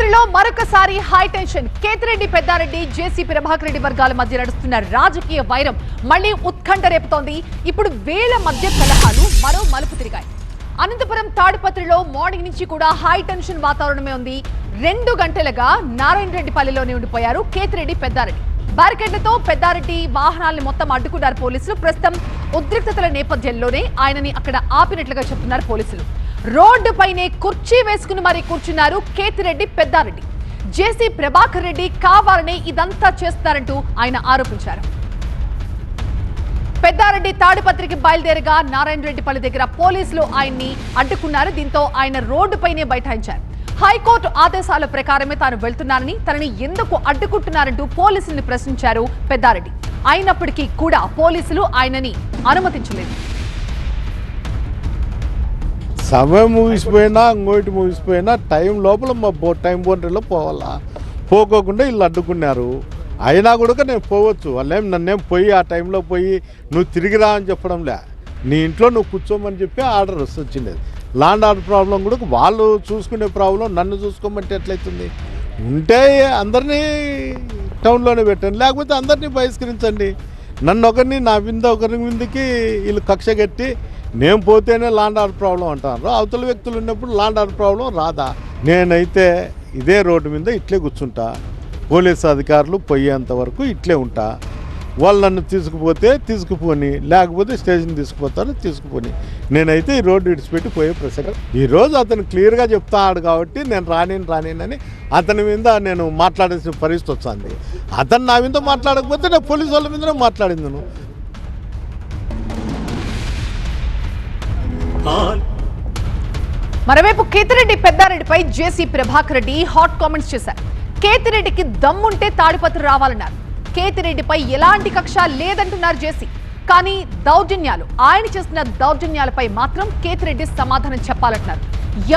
తాడిపత్రిలో మరొకసారి high tension. Kethireddy Peddareddy జేసీ ప్రభాకర్ రెడ్డి వర్గాల మధ్య నడుస్తున్న రాజకీయ వైరం మళ్లీ ఉత్కంఠ రేపుతోంది. ఇప్పుడు వేల మధ్య కలహాలు మరో మలుపు తిరిగాయి. అనంతపురం తాడిపత్రిలో మార్నింగ్ నుంచి కూడా హై టెన్షన్ వాతావరణమే ఉంది. 2 గంటలుగా నారాయణ రెడ్డి పల్లెలోనే ఉండిపోయారు కేతిరెడ్డి పెద్దారెడ్డి. బ్యారికేడ్లతో పెద్దారెడ్డి వాహనాలను మొత్తం అడ్డుకున్నారు పోలీసులు. ప్రస్తుతం ఉద్రిక్తతల నేపథ్యంలోనే ఆయనని అక్కడ ఆపినట్లుగా చెప్తున్నారు పోలీసులు. రోడ్డు పైనే కుర్చీ వేసుకుని మరీ కూర్చున్నారు కేతిరెడ్డి పెద్దారెడ్డి. జేసీ ప్రభాకర్ రెడ్డి కావాలనే ఇదంతా చేస్తారంటూ ఆయన ఆరోపించారు. పెద్దారెడ్డి తాడిపత్రికి బయలుదేరగా నారాయణ రెడ్డి పల్లె దగ్గర పోలీసులు ఆయన్ని అడ్డుకున్నారు. దీంతో ఆయన రోడ్డుపైనే బైఠాయించారు. హైకోర్టు ఆదేశాల ప్రకారమే తాను వెళ్తున్నానని, తనని ఎందుకు అడ్డుకుంటున్నారంటూ పోలీసుల్ని ప్రశ్నించారు పెద్దారెడ్డి. అయినప్పటికీ కూడా పోలీసులు ఆయనని అనుమతించలేదు. సమయం ముగిసిపోయినా ఇంకోటి ముగిసిపోయినా టైం లోపల మా టైం బౌండరీలో పోవాలా, పోకోకుండా వీళ్ళు అడ్డుకున్నారు. అయినా కూడా నేను పోవచ్చు. వాళ్ళేం నన్నేం పోయి ఆ టైంలో పోయి నువ్వు తిరిగిరా అని చెప్పడంలే, నీ ఇంట్లో నువ్వు కూర్చోమని చెప్పి ఆర్డర్ వచ్చింది. ల్యాండ్ ఆర్డర్ ప్రాబ్లం కూడా వాళ్ళు చూసుకునే ప్రాబ్లం నన్ను చూసుకోమంటే ఎట్లయితుంది? ఉంటే అందరినీ టౌన్లోనే పెట్టండి, లేకపోతే అందరినీ బహిష్కరించండి. నన్ను ఒకరిని నా వింద ఒకరి విందుకి వీళ్ళు కక్ష కట్టి నేను పోతేనే ల్యాండ్ ఆర్డర్ ప్రాబ్లం అంటారు. అవతల వ్యక్తులు ఉన్నప్పుడు ల్యాండ్ ఆర్డర్ ప్రాబ్లం రాదా? నేనైతే ఇదే రోడ్డు మీద ఇట్లే కూర్చుంటా, పోలీసు అధికారులు పోయేంత వరకు ఇట్లే ఉంటా. వాళ్ళు నన్ను తీసుకుపోతే తీసుకుపోని, లేకపోతే స్టేషన్ తీసుకుపోతారు తీసుకుపోని. నేనైతే ఈ రోడ్డు విడిచిపెట్టి పోయే ప్రసక్తి. ఈరోజు అతను క్లియర్గా చెప్తాడు కాబట్టి నేను రానేనని అతని మీద నేను మాట్లాడాల్సిన పరిస్థితి వస్తుంది. అతను నా మీద మాట్లాడకపోతే నేను పోలీసు వాళ్ళ మీదనే మాట్లాడింది. మరోవైపు కేతిరెడ్డి పెద్దారెడ్డిపై జేసీ ప్రభాకర్ రెడ్డి హాట్ కామెంట్స్ చేశారు. కేతిరెడ్డికి దమ్ముంటే తాడిపత్రి రావాలన్నారు. కేతిరెడ్డిపై ఎలాంటి కక్ష లేదంటున్నారు జేసీ. కానీ దౌర్జన్యాలు, ఆయన చేస్తున్న దౌర్జన్యాలపై మాత్రం కేతిరెడ్డి సమాధానం చెప్పాలంటున్నారు.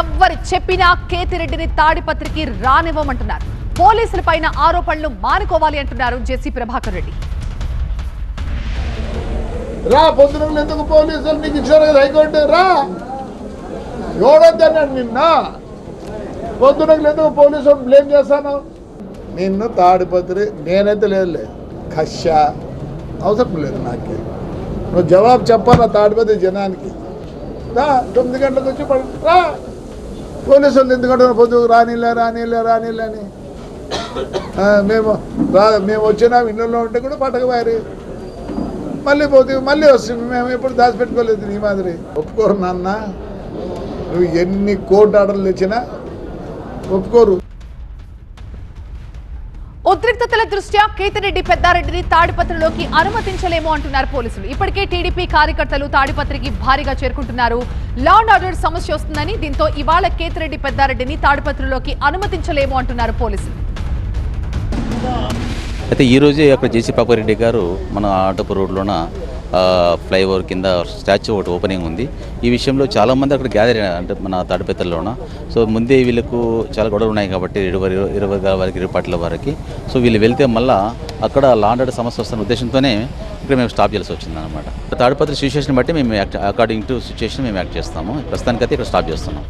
ఎవ్వరు చెప్పినా కేతిరెడ్డిని తాడిపత్రికి రానివ్వమంటున్నారు. పోలీసులపైన ఆరోపణలు మానుకోవాలి అంటున్నారు జేసీ ప్రభాకర్ రెడ్డి. రా పొద్దున ఎందుకు పోలీసులు నీకు ఇచ్చారు కదా హైకోర్టు, రా ఎవడొద్దన్నాడు నిన్న. పొద్దున ఎందుకు పోలీసులు బ్లేమ్ చేస్తాను? నిన్ను తాడిపత్రి నేనైతే లేదు కష్ట అవసరం లేదు నాకే. నువ్వు జవాబు చెప్పాలా తాడిపత్రి జనానికి. రా 9 గంటలకు వచ్చి రా. పోలీసులు ఎందుకంటే పొద్దుకు రానిలే అని మేము వచ్చినా ఇళ్ళలో ఉంటే కూడా పట్టకపోయారు. మళ్ళీ పోతే మళ్ళీ వస్తుంది. మేము ఎప్పుడు దాచిపెట్టుకోలేదు నీ మాదిరి. ఒప్పుకోరు నాన్న, నువ్వు ఎన్ని కోర్టు ఆర్డర్లు ఇచ్చినా ఒప్పుకోరు. ఉద్రిక్తతల దృష్ట్యా కేతిరెడ్డి పెద్దారెడ్డిని తాడిపత్రిలోకి అనుమతించలేము అంటున్నారు పోలీసులు. ఇప్పటికే టీడీపీ కార్యకర్తలు తాడిపత్రికి భారీగా చేరుకుంటున్నారు. లా అండ్ ఆర్డర్ సమస్య వస్తుందని, దీంతో ఇవాళ కేతిరెడ్డి పెద్దారెడ్డిని తాడిపత్రిలోకి అనుమతించలేము అంటున్నారు పోలీసులు. అయితే ఈరోజే అక్కడ జేసీ ప్రభాకర్ రెడ్డి గారు మన ఆటోపు రోడ్లోన ఫ్లైఓవర్ కింద స్టాచ్యూ ఒకటి ఓపెనింగ్ ఉంది. ఈ విషయంలో చాలామంది అక్కడ గ్యాదర్ అంటే మన తాడిపత్రిలోన. సో ముందే వీళ్ళకు చాలా గొడవలు ఉన్నాయి కాబట్టి ఇరు పార్టీల వారికి. సో వీళ్ళు వెళ్తే మళ్ళీ అక్కడ లాండ్ ఆర్డర్ సమస్య వస్తున్న ఉద్దేశంతోనే ఇక్కడ మేము స్టాప్ చేయాల్సి వచ్చింది అనమాట. తాడిపత్రి సిచ్యువేషన్ బట్టి మేము అకార్డింగ్ టు సిచ్యువేషన్ మేము యాక్ట్ చేస్తాము. ప్రస్తుతానికైతే ఇక్కడ స్టాప్ చేస్తున్నాం.